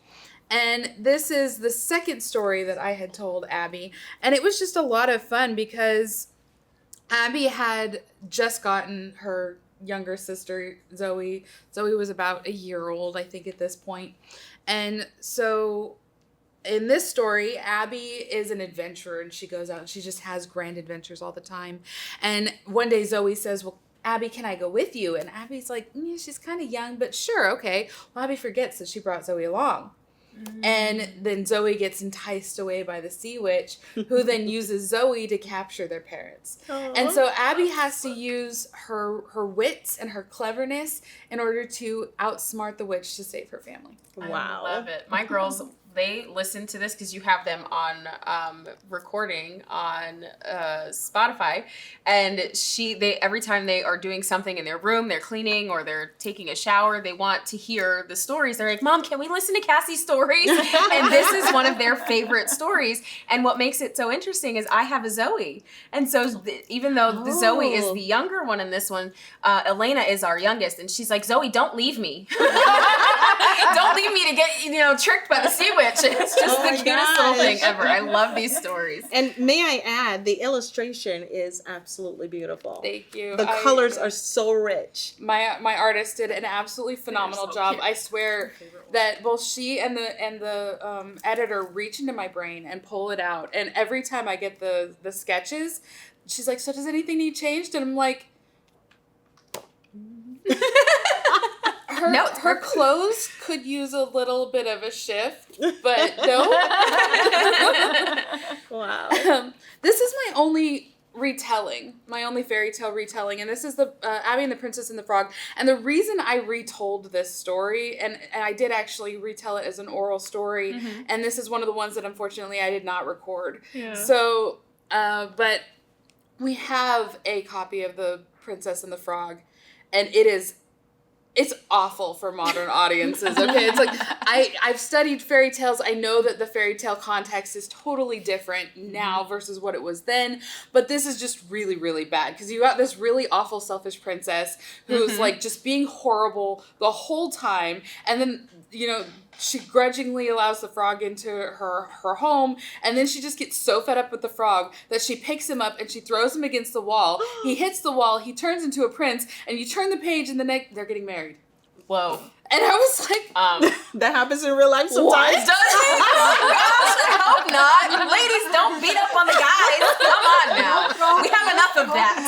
P: And this is the second story that I had told Abby. And it was just a lot of fun because Abby had just gotten her younger sister, Zoe. Zoe was about a year old, I think, at this point. And so in this story, Abby is an adventurer, and she goes out and she just has grand adventures all the time. And one day Zoe says, well, Abby, can I go with you? And Abby's like, yeah, she's kind of young, but sure, okay. Well, Abby forgets that she brought Zoe along. And then Zoe gets enticed away by the Sea Witch, who then uses Zoe to capture their parents. Aww. And so Abby has to use her wits and her cleverness in order to outsmart the witch to save her family.
D: Wow. I love it. My girls, they listen to this because you have them on recording on Spotify, and they every time they are doing something in their room, they're cleaning or they're taking a shower, they want to hear the stories. They're like, Mom, can we listen to Cassie's stories? And this is one of their favorite stories. And what makes it so interesting is I have a Zoe, and so even though the Zoe is the younger one in this one, Elena is our youngest, and she's like, Zoe, don't leave me. Don't leave me to get tricked by the Sea Witch. It's just the cutest little thing ever. I love these stories.
G: And may I add, the illustration is absolutely beautiful.
P: Thank you.
G: The colors are so rich.
P: My artist did an absolutely phenomenal job. Cute. I swear that both she and the editor reach into my brain and pull it out. And every time I get the sketches, she's like, so does anything need changed? And I'm like, her clothes could use a little bit of a shift, but no.
G: Wow.
P: This is my only retelling, my only fairy tale retelling, and this is the Abby and the Princess and the Frog. And the reason I retold this story, and I did actually retell it as an oral story, and this is one of the ones that unfortunately I did not record.
Q: Yeah.
P: So, but we have a copy of the Princess and the Frog, and it's awful for modern audiences, okay? It's like, I've studied fairy tales. I know that the fairy tale context is totally different now versus what it was then, but this is just really, really bad, because you got this really awful, selfish princess who's like just being horrible the whole time, and then, you know, she grudgingly allows the frog into her home, and then she just gets so fed up with the frog that she picks him up and she throws him against the wall. He hits the wall, he turns into a prince, and you turn the page and they're getting married.
D: Whoa.
P: And I was like,
G: that happens in real life sometimes.
J: What? Does it? I hope not. Ladies, don't beat up on the guys. Come on now. We have enough of that.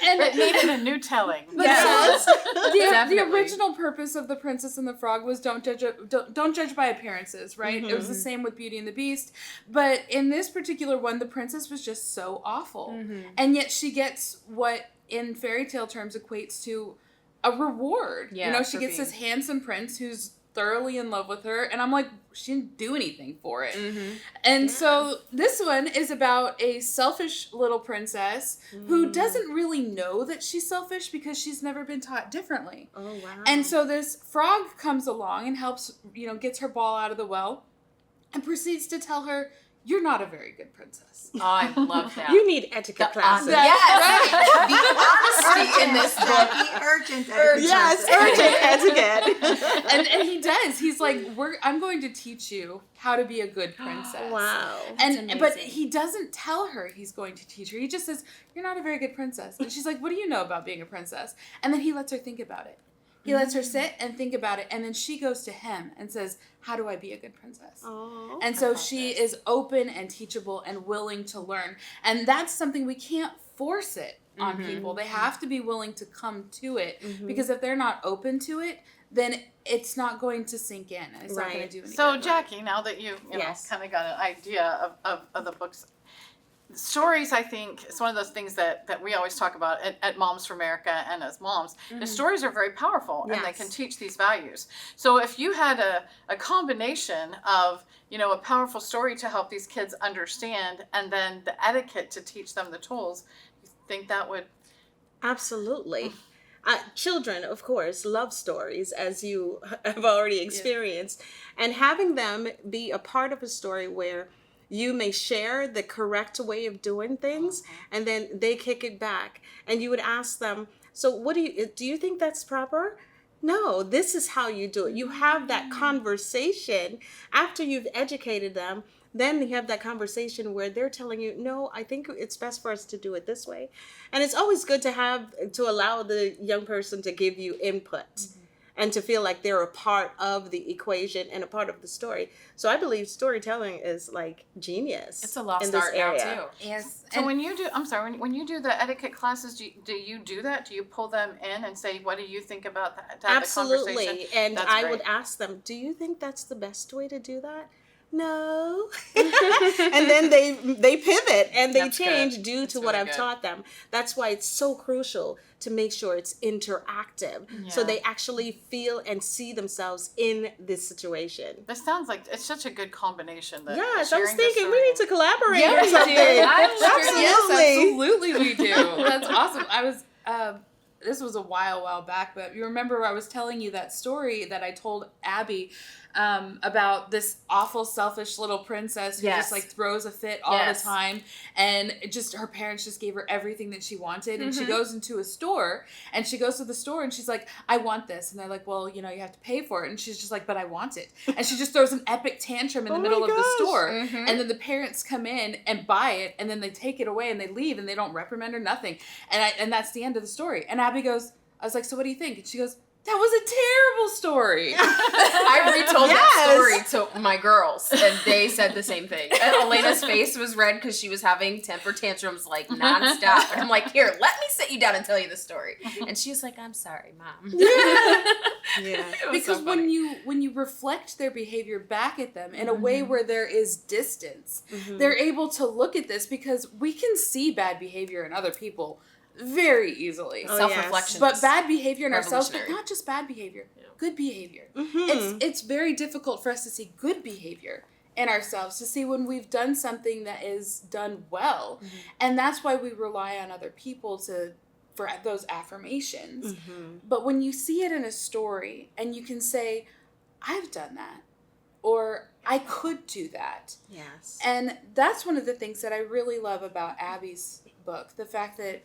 C: And it needed a new telling.
P: Yes. The original purpose of The Princess and the Frog was don't judge by appearances, right? It was the same with Beauty and the Beast. But in this particular one, the princess was just so awful. And yet she gets what in fairy tale terms equates to a reward.
D: Yeah,
P: you know, she gets this handsome prince who's thoroughly in love with her, and I'm like, she didn't do anything for it. And so this one is about a selfish little princess who doesn't really know that she's selfish because she's never been taught differently.
G: Oh, wow.
P: And so this frog comes along and helps, you know, gets her ball out of the well and proceeds to tell her, you're not a very good princess.
D: Oh, I love that.
G: You need etiquette classes.
J: Yes. The honesty in this book.
Q: Urgent etiquette.
G: Yes, urgent etiquette.
P: and he does. He's like, I'm going to teach you how to be a good princess.
G: Wow.
P: But he doesn't tell her he's going to teach her. He just says, you're not a very good princess. And she's like, what do you know about being a princess? And then he lets her think about it. He lets her sit and think about it, and then she goes to him and says, how do I be a good princess?
G: Oh,
P: and so she is open and teachable and willing to learn. And that's something we can't force it on people. They have to be willing to come to it, because if they're not open to it, then it's not going to sink in. And it's not going to do anything.
C: So, Jackie, now that you know, kind of got an idea of the books, stories, I think, is one of those things that we always talk about at Moms for America and as moms. The stories are very powerful, and they can teach these values. So if you had a combination of, you know, a powerful story to help these kids understand, and then the etiquette to teach them the tools, you think that would...
G: Absolutely. Children, of course, love stories, as you have already experienced. And having them be a part of a story where you may share the correct way of doing things, and then they kick it back. And you would ask them, so what do you think that's proper? No, this is how you do it. You have that conversation after you've educated them. Then you have that conversation where they're telling you, no, I think it's best for us to do it this way. And it's always good to allow the young person to give you input. And to feel like they're a part of the equation and a part of the story. So I believe storytelling is like genius.
D: It's a lost
G: in this
D: art now
G: area.
D: too.
P: Yes.
C: So when you do, when you do the etiquette classes, do you do that? Do you pull them in and say, what do you think about that? To have the
G: Absolutely.
C: conversation?
G: And
C: That's
G: I
C: great.
G: would ask them, do you think that's the best way to do that? No. And then they pivot and they
C: That's
G: change
C: good.
G: due
C: That's
G: to what
C: really
G: I've
C: good.
G: taught them. That's why it's so crucial to make sure it's interactive, so
C: Yeah.
G: they actually feel and see themselves in this situation.
C: This sounds like it's such a good combination. That
G: Yes, I was
C: sharing the
G: thinking we
C: story-
G: need to collaborate
P: Yeah,
G: or
P: we
G: something.
P: do.
G: Absolutely.
P: Yes, absolutely we do. That's awesome. I was, this was a while back, but you remember I was telling you that story that I told Abby about this awful, selfish little princess who just like throws a fit all the time, and just her parents just gave her everything that she wanted, and she goes into a store, and she goes to the store, and she's like, I want this, and they're like, well, you know, you have to pay for it, and she's just like, but I want it, and she just throws an epic tantrum in the middle of the store, and then the parents come in and buy it, and then they take it away and they leave, and they don't reprimand or nothing, and that's the end of the story. And Abby goes, I was like, so what do you think? And she goes, That was a terrible story.
D: I retold that story to my girls, and they said the same thing. And Elena's face was red because she was having temper tantrums like nonstop. And I'm like, here, let me sit you down and tell you the story. And she was like, I'm sorry, Mom.
P: Yeah. Because
D: so
P: when you reflect their behavior back at them in a way where there is distance, they're able to look at this, because we can see bad behavior in other people very easily.
D: Self-reflection.
P: But bad behavior in ourselves, but not just bad behavior, good behavior. It's very difficult for us to see good behavior in ourselves, to see when we've done something that is done well. And that's why we rely on other people for those affirmations. But when you see it in a story and you can say, I've done that, or I could do that.
G: Yes.
P: And that's one of the things that I really love about Abby's book, the fact that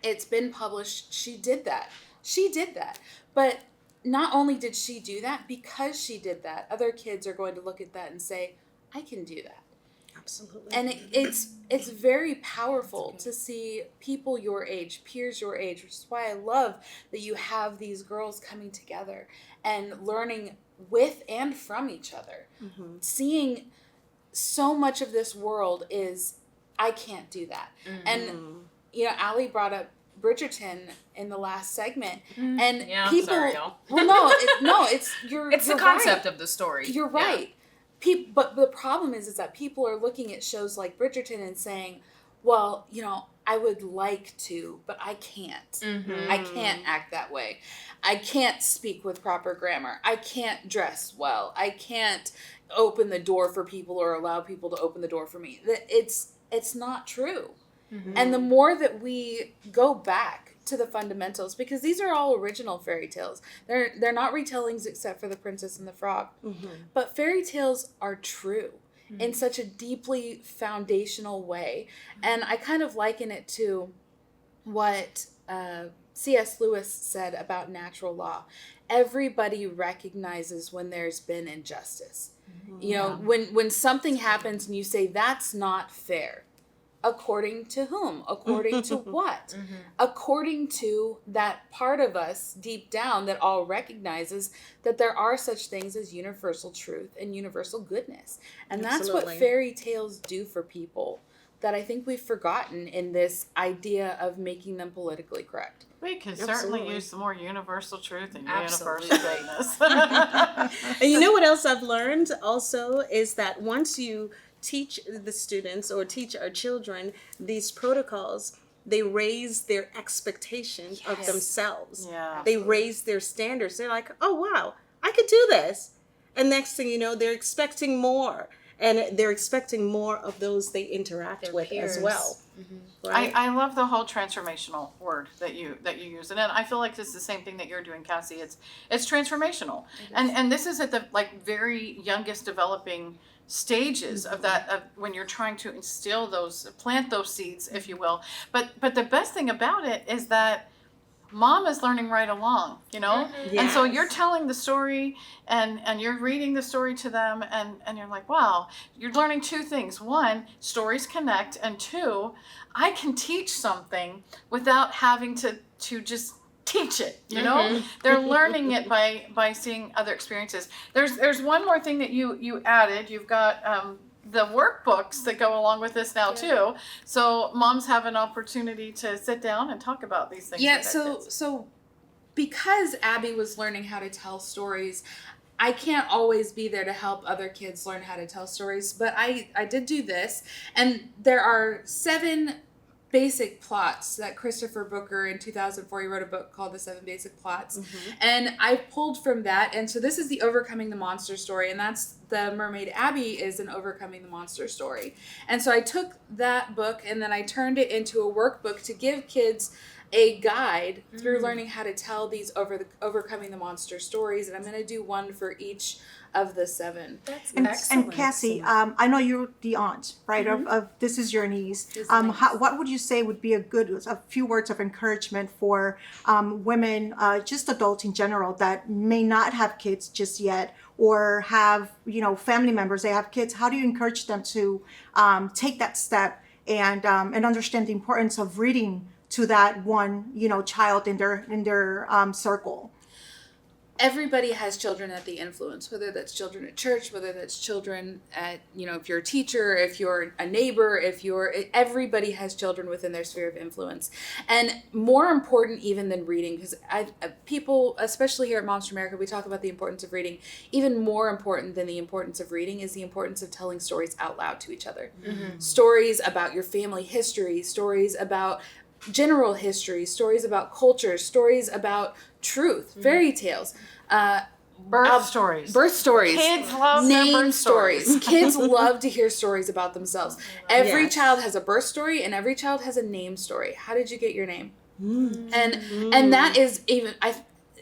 P: it's been published. She did that. But not only did she do that, because she did that, other kids are going to look at that and say, I can do that.
G: Absolutely.
P: And it's very powerful to see people your age, peers your age, which is why I love that you have these girls coming together and learning with and from each other. Seeing so much of this world is, I can't do that. And you know, Allie brought up Bridgerton in the last segment, and people.
D: Sorry, y'all.
P: Well, it's
D: the concept of the story.
P: You're right. But the problem is that people are looking at shows like Bridgerton and saying, well, you know, I would like to, but I can't. I can't act that way. I can't speak with proper grammar. I can't dress well. I can't open the door for people or allow people to open the door for me. It's not true. And the more that we go back to the fundamentals, because these are all original fairy tales. They're not retellings except for The Princess and the Frog. But fairy tales are true in such a deeply foundational way. And I kind of liken it to what C.S. Lewis said about natural law. Everybody recognizes when there's been injustice. You know, when something happens and you say, that's not fair. According to whom? According to what? According to that part of us deep down that all recognizes that there are such things as universal truth and universal goodness. And that's what fairy tales do for people that I think we've forgotten in this idea of making them politically correct.
C: We can certainly use some more universal truth and
G: Absolutely.
C: universal goodness.
G: And you know what else I've learned also is that once you teach the students or teach our children these protocols, they raise their expectations of themselves. They raise their standards. They're like, oh, wow, I could do this. And next thing you know, they're expecting more. And they're expecting more of those they interact with as well. Right?
C: I love the whole transformational word that you use, and I feel like this is the same thing that you're doing, Cassie. It's transformational, and this is at the very youngest developing stages of that, of when you're trying to plant those seeds, if you will. But the best thing about it is that Mom is learning right along, you know? And so you're telling the story and you're reading the story to them and you're like, wow, you're learning two things. One, stories connect, and two, I can teach something without having to just teach it, you know? They're learning it by seeing other experiences. There's one more thing that you added. You've got the workbooks that go along with this now too. So moms have an opportunity to sit down and talk about these things.
P: Yeah, so because Abby was learning how to tell stories, I can't always be there to help other kids learn how to tell stories, but I did do this, and there are 7 basic plots that Christopher Booker in 2004, he wrote a book called The 7 Basic Plots. And I pulled from that. And so this is the Overcoming the Monster story. And that's the Mermaid Abbey is an Overcoming the Monster story. And so I took that book and then I turned it into a workbook to give kids a guide through learning how to tell these Overcoming the Monster stories. And I'm going to do one for each of the 7.
H: That's excellent. And Cassie, I know you're the aunt, right? Of This Is Your Niece. What would you say would be a few words of encouragement for women, just adults in general, that may not have kids just yet, or have family members they have kids? How do you encourage them to take that step and understand the importance of reading to that one child in their circle?
P: everybody has children at the influence, whether that's children at church, whether that's children at, if you're a teacher, if you're a neighbor, everybody has children within their sphere of influence. And more important even than reading, because people, especially here at Moms for America, we talk about the importance of reading. Even more important than the importance of reading is the importance of telling stories out loud to each other. Mm-hmm. Stories about your family history, stories about general history, stories about culture, stories about truth, fairy tales,
C: birth stories.
P: Kids
C: love
P: name
C: their birth stories.
P: Kids love to hear stories about themselves. Every child has a birth story and every child has a name story. How did you get your name? And that is even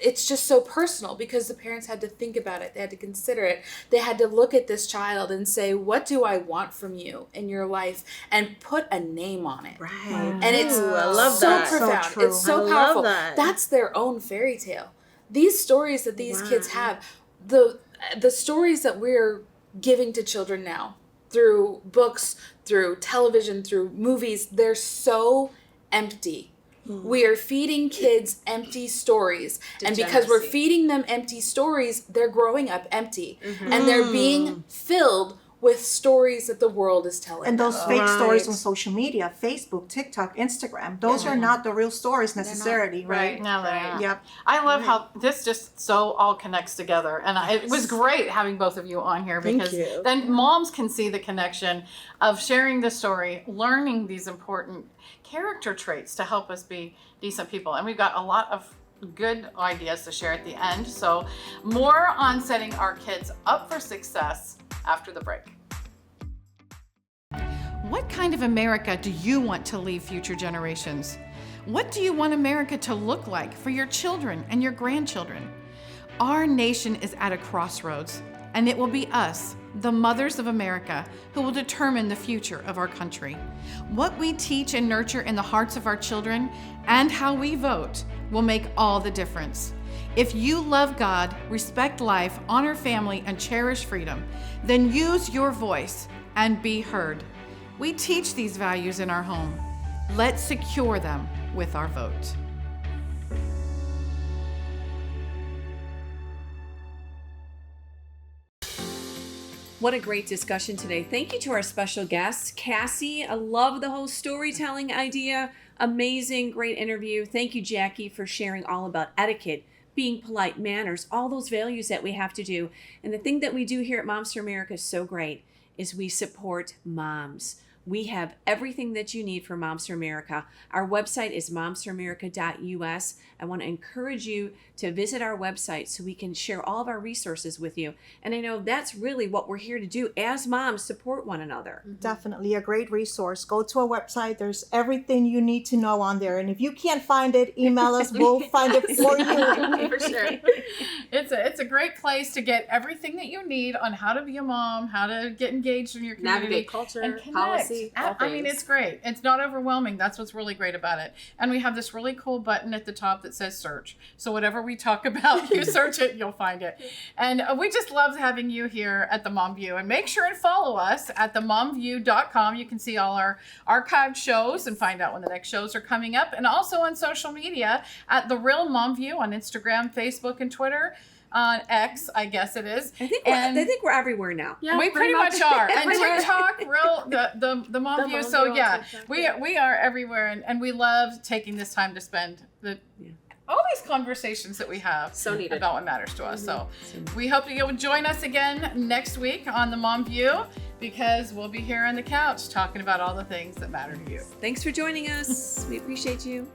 P: it's just so personal because the parents had to think about it. They had to consider it. They had to look at this child and say, what do I want from you in your life? And put a name on it. Right. And it's
J: I love
P: so
J: that.
P: profound.
J: So true.
P: It's so
J: I
P: powerful.
J: love that.
P: That's their own fairy tale. These stories that these kids have, the stories that we're giving to children now through books, through television, through movies, they're so empty. We are feeding kids empty stories. And because we're feeding them empty stories, they're growing up empty. And they're being filled with stories that the world is telling
H: and those
P: them.
H: fake stories on social media, Facebook, TikTok, Instagram, those are not the real stories necessarily, right?
C: No, they're not.
H: Yep.
C: I love how this just so all connects together. And it was great having both of you on here because then moms can see the connection of sharing the story, learning these important character traits to help us be decent people. And we've got a lot of good ideas to share at the end. So more on setting our kids up for success after the break. What kind of America do you want to leave future generations? What do you want America to look like for your children and your grandchildren? Our nation is at a crossroads, and it will be us, the mothers of America, who will determine the future of our country. What we teach and nurture in the hearts of our children and how we vote will make all the difference. If you love God, respect life, honor family, and cherish freedom, then use your voice and be heard. We teach these values in our home. Let's secure them with our vote.
A: What a great discussion today. Thank you to our special guest, Cassie. I love the whole storytelling idea. Amazing, great interview. Thank you, Jackie, for sharing all about etiquette, being polite, manners, all those values that we have to do. And the thing that we do here at Moms for America is so great is we support moms. We have everything that you need for Moms for America. Our website is momsforamerica.us. I want to encourage you to visit our website so we can share all of our resources with you. And I know that's really what we're here to do as moms, support one another.
H: Definitely a great resource. Go to our website. There's everything you need to know on there. And if you can't find it, email us. We'll find it for you.
C: For sure. It's a great place to get everything that you need on how to be a mom, how to get engaged in your community.
D: Navigate culture,
C: and connect.
D: policy, all
C: I mean,
D: things.
C: it's great. It's not overwhelming. That's what's really great about it. And we have this really cool button at the top that says search. So whatever we talk about, you search it, you'll find it. And we just love having you here at the Mom View. And make sure and follow us at themomview.com. You can see all our archived shows and find out when the next shows are coming up. And also on social media at The Real Mom View on Instagram, Facebook, and Twitter. On X, I guess it is.
A: I think we're everywhere now.
C: Yeah, we pretty much are. And TikTok, the Mom View. So yeah, we are everywhere, and we love taking this time to spend all these conversations that we have about what matters to us. So we hope that you'll join us again next week on the Mom View because we'll be here on the couch talking about all the things that matter to you.
A: Thanks for joining us. We appreciate you.